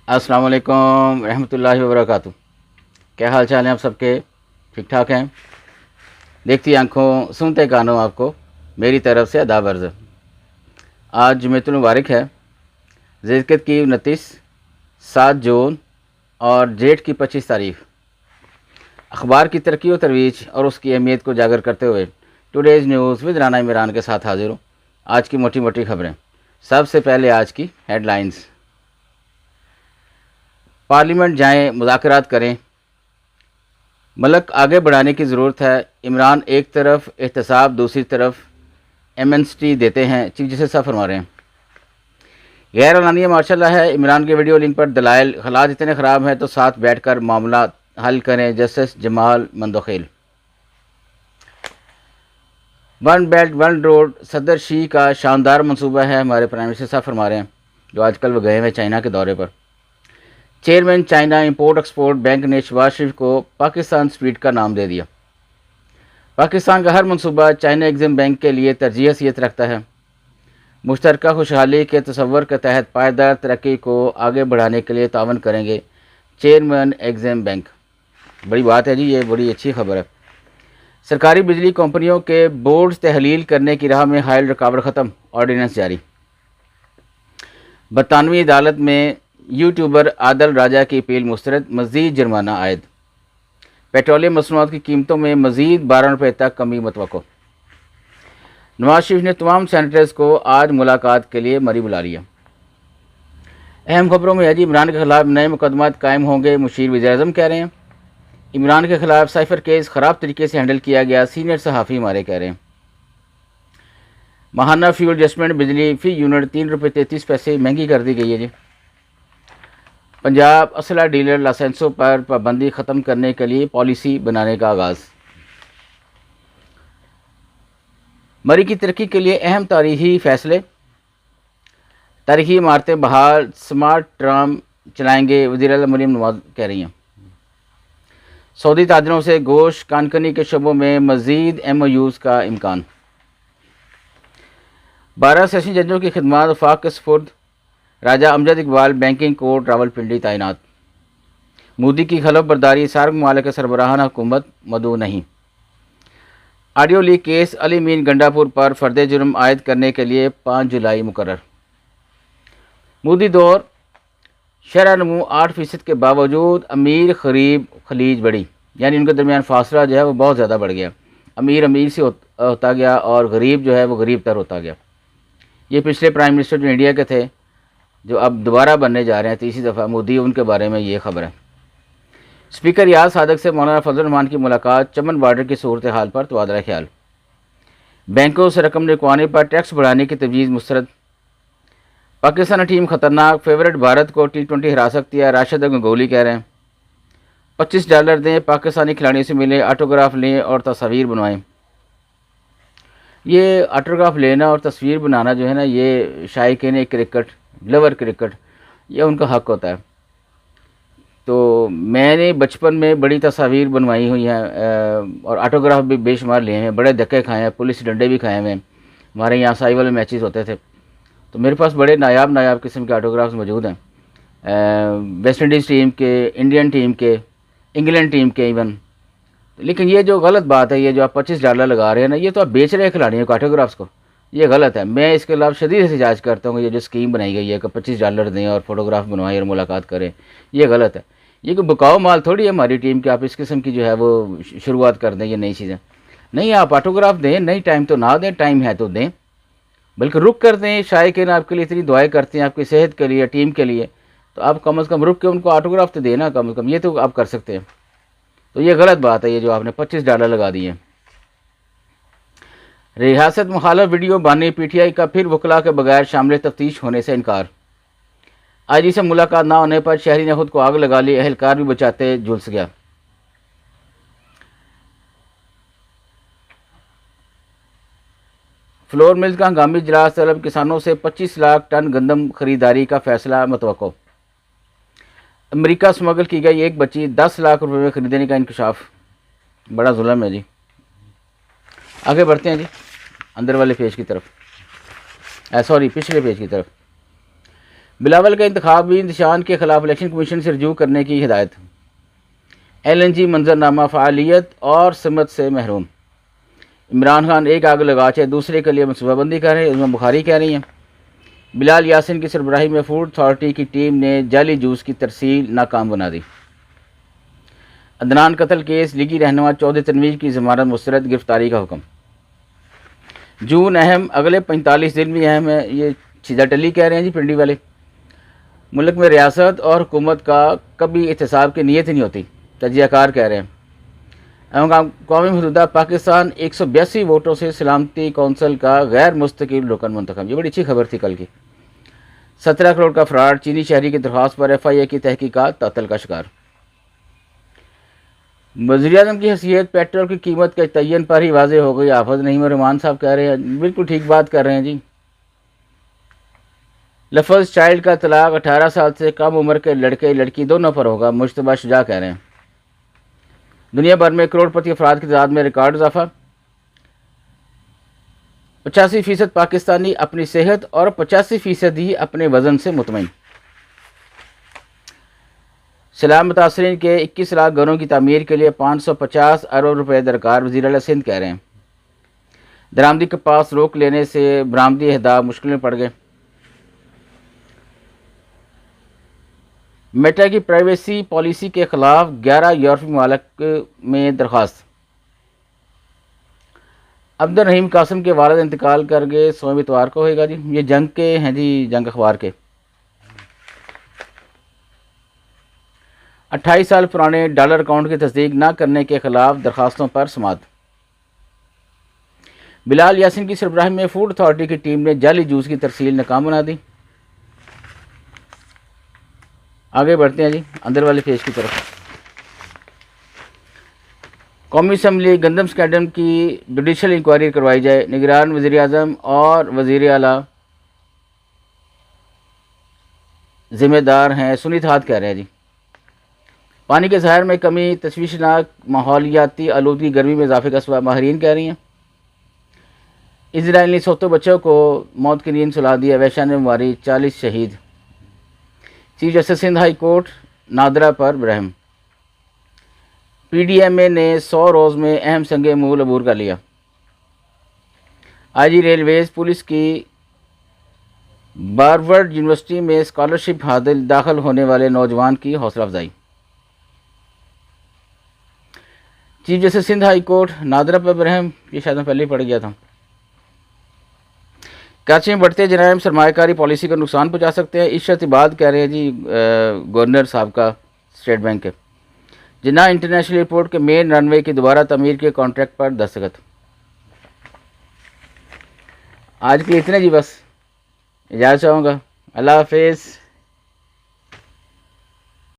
अस्सलाम वालेकुम रहमतुल्लाहि व बरकातुहू। क्या हाल चाल है आप सबके? ठीक ठाक हैं? देखती आंखों सुनते कानों आपको मेरी तरफ से अदा अर्ज़। आज जुमेतुल मुबारक है। ज़िलक़द की 29, 7 जून और जेठ की 25 तारीख। अखबार की तरक्की व तरवीज और उसकी अहमियत को उजागर करते हुए today's news with Rana Imran के साथ हाजिर हूँ। आज की मोटी मोटी खबरें। सबसे पहले आज की हेडलाइंस। पार्लियामेंट जाएं, मुज़ाकरात करें, मुल्क आगे बढ़ाने की ज़रूरत है। इमरान एक तरफ एहतसाब, दूसरी तरफ एमनेस्टी देते हैं, चीफ जस्टिस साहब फरमा रहे हैं। गैर एलानिया मार्शल है। इमरान के वीडियो लिंक पर दलाइल, हालात इतने ख़राब हैं तो साथ बैठकर मामला हल करें, justice Jamal Mandokhel. One belt one road सदर शी का शानदार मंसूबा है, हमारे प्राइम मिनिस्टर साहब फरमा रहे हैं, जो आजकल वो गए हुए चाइना के दौरे पर। Chairman China import export bank ने शहबाज शरीफ को पाकिस्तान स्पीड का नाम दे दिया। पाकिस्तान का हर मंसूबा चाइना एग्जिम बैंक के लिए तरजीह हैसियत रखता है। मुश्तरका खुशहाली के तस्वर के तहत पायदार तरक्की को आगे बढ़ाने के लिए तावन करेंगे चेयरमैन एग्जिम बैंक। बड़ी बात है जी, ये बड़ी अच्छी खबर है। सरकारी बिजली कंपनियों के बोर्ड तहलील करने की राह में हायल रुकावट ख़त्म, ऑर्डीनेंस जारी। 92वीं अदालत में यूट्यूबर आदल राजा की अपील मुस्तरद, मज़ीद जुर्माना आयद। पेट्रोलियम मसनूआत की कीमतों में मज़ीद 12 रुपये तक कमी मतवक्को। नवाज शरीफ ने तमाम सेनेटर्स को आज मुलाकात के लिए मरी बुला लिया। अहम खबरों में है जी, इमरान के खिलाफ नए मुकदमात कायम होंगे, मुशीर वज़ीर-ए-आज़म कह रहे हैं। इमरान के खिलाफ साइफर केस ख़राब तरीके से हैंडल किया गया, सीनियर सहाफ़ी हमारे कह रहे हैं। माहाना फ्यूल एडजस्टमेंट बिजली फ़ी यूनिट 3 रुपये 33 पैसे महंगी कर दी गई है जी। पंजाब असला डीलर लाइसेंसों पर पाबंदी ख़त्म करने के लिए पॉलिसी बनाने का आगाज़। मरी की तरक्की के लिए अहम तारीखी फैसले, तारीखी इमारतें बहाल, स्मार्ट ट्राम चलाएंगे, वज़ीर-ए-आज़म मरीम नवाज कह रही हैं। सऊदी ताजरों से गोश्त कानकनी के शोबों में मज़ीद MOUs का इम्कान। 12 सेशन जजों की खिदमात वफाक के सपुर्द, राजा अमजद इकबाल बैंकिंग कोर्ट रावलपिंडी तैनात। मोदी की खिलाफ बर्दारी, सार्क ममालिक सरबराहाना हुकूमत मदऊ नहीं। Audio leak case Ali mean Gandapur पर फर्द जुर्म आयद करने के लिए 5 जुलाई मुकर्रर। मोदी दौर शरह नमू 8% के बावजूद अमीर गरीब खलीज बढ़ी, यानी उनके दरमियान फासला जो है वो बहुत ज़्यादा बढ़ गया। अमीर अमीर से होता गया और गरीब जो है वो गरीब तर होता गया। ये पिछले प्राइम मिनिस्टर जो इंडिया के थे, जो अब दोबारा बनने जा रहे हैं तीसरी दफ़ा, मोदी, उनके बारे में ये खबर है। स्पीकर याद सादक से मौलाना फजल रहमान की मुलाकात, चमन बॉर्डर की सूरत हाल पर तबादला ख्याल। बैंकों से रकम निकलवाने पर टैक्स बढ़ाने की तजवीज़ मुस्तरद। पाकिस्तानी टीम खतरनाक, फेवरेट भारत को T20 हरा सकती है, राशिद गंगोली कह रहे हैं। $25 दें, पाकिस्तानी खिलाड़ियों से मिले, ऑटोग्राफ लें और तस्वीर बनवाएं। ये ऑटोग्राफ लेना और तस्वीर बनाना जो है ना, ये शायकीन क्रिकेट, लवर क्रिकेट, ये उनका हक होता है। तो मैंने बचपन में बड़ी तस्वीर बनवाई हुई हैं और ऑटोग्राफ भी बेशुमार लिए हैं, बड़े धक्के खाए हैं, पुलिस डंडे भी खाए हुए हैं। हमारे यहाँ साई वाले मैचेस होते थे तो मेरे पास बड़े नायाब किस्म के ऑटोग्राफ्स मौजूद हैं, वेस्ट इंडीज़ टीम के, इंडियन टीम के, इंग्लैंड टीम के इवन। लेकिन ये जो गलत बात है, ये जो आप $25 लगा रहे हैं ना, ये तो आप बेच रहे हैं खिलाड़ियों को ऑटोग्राफ्स को, ये गलत है। मैं इसके खिलाफ शदीद से जांच करता हूँ। ये जो स्कीम बनाई गई है कि $25 दें और फोटोग्राफ बनवाएं और मुलाकात करें, ये गलत है। ये कोई बिकाऊ माल थोड़ी है हमारी टीम की, आप इस किस्म की जो है वो शुरुआत कर दें, ये नई चीज़ें नहीं। आप ऑटोग्राफ दें, नहीं टाइम तो ना दें, टाइम है तो दें, बल्कि रुक कर दें। शायकीन आपके लिए इतनी दुआएं करते हैं, आपकी सेहत के लिए, टीम के लिए, तो आप कम अज़ कम रुक के उनको ऑटोग्राफ तो देना, कम अज़ कम ये तो आप कर सकते हैं। तो ये गलत बात है, ये जो आपने $25 लगा दिए। रियासत मुखालफ वीडियो बानी, PTI का फिर वकला के बगैर शामिल तफ्तीश होने से इनकार। IG से मुलाकात ना होने पर शहरी ने खुद को आग लगा ली, एहलकार भी बचाते झुलस गया। फ्लोर मिल्स का हंगामी इजलास तलब, किसानों से 25 लाख टन गंदम खरीदारी का फैसला मतवक्को। अमेरिका स्मगल की गई एक बच्ची 10 लाख रुपए में खरीदने का इंकशाफ, बड़ा जुल्म है जी। आगे बढ़ते हैं जी अंदर वाले पेज की तरफ, सॉरी पिछले पेज की तरफ। बिलावल का इंतखाबी निशान के खिलाफ इलेक्शन कमीशन से रजू करने की हिदायत। LNG मंजरनामा फ़ालियत और समत से महरूम। इमरान खान एक आग लगा चाहे दूसरे के लिए मनसूबाबंदी कर रहे हैं, उसमें बुखारी कह रही हैं। बिलाल यासिन की सरबराही में फूड अथॉरिटी की टीम ने जाली जूस की तरसील नाकाम बना दी। अदनान कत्ल केस लीगी रहनुमा चौधरी तनवीर की ज़मानत मुस्तरद, गिरफ्तारी का हुक्म। जून अहम, अगले 45 दिन भी अहम है, ये सीधा टली कह रहे हैं जी पिंडी वाले। मुल्क में रियासत और हुकूमत का कभी एहतसाब की नीयत ही नहीं होती, तजियाकार कह रहे हैं। कौमी मसूदा पाकिस्तान 182 वोटों से सलामती कौंसिल का गैर मुस्तकिल रुकन मुंतखब। ये बड़ी अच्छी खबर थी कल की। 17 करोड़ का फ्रॉड, चीनी शहरी की दरख्वास्त पर FIA की तहकीकात तातल का शिकार। वज़ीर-ए-आज़म की हैसियत पेट्रोल की कीमत के तयन पर ही वाज़ेह हो गई। हाफ़िज़ नईम रहमान साहब कह रहे हैं, बिल्कुल ठीक बात कर रहे हैं जी। लफ्ज़ चाइल्ड का तलाक 18 साल से कम उम्र के लड़के लड़की दोनों पर होगा, मुश्तबा शुजा कह रहे हैं। दुनिया भर में करोड़पति अफराद की तादाद में रिकॉर्ड इजाफा। 85% पाकिस्तानी अपनी सेहत और 85% ही अपने वज़न से मुतमईन। सैलाब मुतासरीन के 21 लाख घरों की तामीर के लिए 550 अरब रुपए दरकार, वज़ीर आला सिंध कह रहे हैं। दरामदी के पास रोक लेने से बरामदी अहदाफ मुश्किल में पड़ गए। मेटा की प्राइवेसी पॉलिसी के खिलाफ 11 यूरोपीय ममालिक में दरख्वास्त। अब्दुल रहीम कासिम के वालिद इंतकाल कर गए, 16 इतवार को होएगा जी। ये जंग के हैं जी, जंग अखबार के। 28 साल पुराने डॉलर अकाउंट की तस्दीक न करने के खिलाफ दरखास्तों पर समाअत। बिलाल यासिन की सरबराही में फूड अथॉरिटी की टीम ने जाली जूस की तरसील नाकाम बना दी। आगे बढ़ते हैं जी अंदर वाले पेज की तरफ। कौमी असम्बली गंदम स्कैंडल की जुडिशल इंक्वायरी करवाई जाए, निगरान वज़ीर-ए-आज़म और वज़ीर आला जिम्मेदार हैं, सुनीत हाथ कह रहे हैं जी। पानी के ज़ाहिर में कमी तशवीशनाक माहौलियाती आलूदगी गर्मी में इजाफे का सबब, माहरीन कह रही हैं। इजराइल ने 100 बच्चों को मौत की नींद सुला दी, वैशा ने मारी 40 शहीद। Chief justice Sindh high court NADRA पर बरहम। PDMA ने 100 रोज़ में अहम संगे मूल अबूर कर लिया। IG रेलवेज पुलिस की बारवर्ड यूनिवर्सिटी में स्कॉलरशिप हासिल दाखिल होने वाले नौजवान की हौसला अफजाई। Chief justice Sindh high court NADRA पर बरहम, ये शायद मैं पहले ही पढ़ गया था। कराची में बढ़ते जराइम सरमायाकारी पॉलिसी को नुकसान पहुँचा सकते हैं, इशरत इबाद कह रहे हैं जी गवर्नर साहब का स्टेट बैंक के। जिन्ना इंटरनेशनल एयरपोर्ट के मेन रनवे की दोबारा तमीर के कॉन्ट्रैक्ट पर दस्तखत। आज के लिए इतने जी, बस इजाज़त चाहूँगा। अल्लाह हाफिज़।